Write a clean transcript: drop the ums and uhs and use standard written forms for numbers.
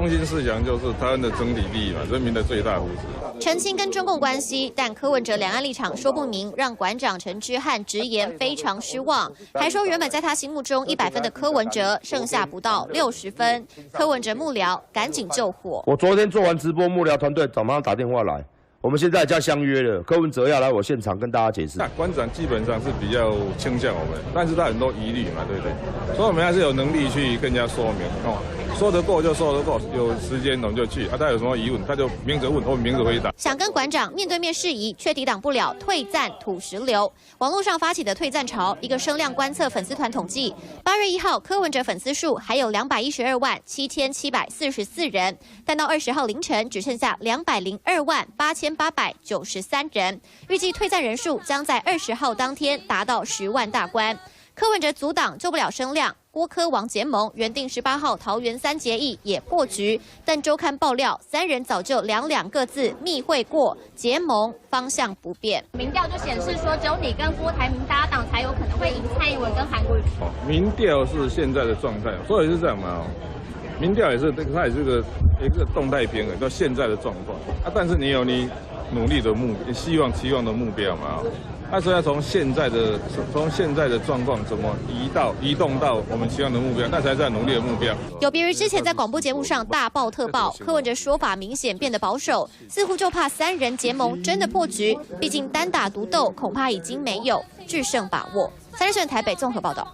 中心思想就是台湾的整体利益嘛，人民的最大福祉。澄清跟中共关系，但柯文哲两岸立场说不明，让馆长陈之汉直言非常失望，还说原本在他心目中100分的柯文哲，剩下不到60分。柯文哲幕僚赶紧救火。我昨天做完直播，幕僚团队马上打电话来。 我们现在将相约了，柯文哲要来我现场跟大家解释。那馆长基本上是比较倾向我们，但是他很多疑虑嘛，对不对？所以我们还是有能力去跟人家说明哦，说得过就说得过，有时间我们就去。他有什么疑问，他就明着问，我们明着回答。想跟馆长面对面释疑，却抵挡不了退赞土石流。网络上发起的退赞潮，一个声量观测粉丝团统计，8月1号柯文哲粉丝数还有212万7744人，但到20号凌晨只剩下202万8893人，预计退赞人数将在20号当天达到10万大关。柯文哲阻挡救不了声量，郭柯王结盟原定18号桃园3结义也破局，但周刊爆料3人早就两各自密会过，结盟方向不变。民调就显示说，只有你跟郭台铭搭档才有可能会赢蔡英文跟韩国瑜。民调是现在的状态，所以是这样嘛？民调也是它也是一个动态平衡，到现在的状况啊。但是你有你努力的期望的目标嘛？所以要从现在的状况怎么移动到我们期望的目标，那才是努力的目标。有别于之前在广播节目上大爆特爆，柯文哲说法明显变得保守，似乎就怕3人结盟真的破局。毕竟单打独斗恐怕已经没有制胜把握。3立新闻台北综合报道。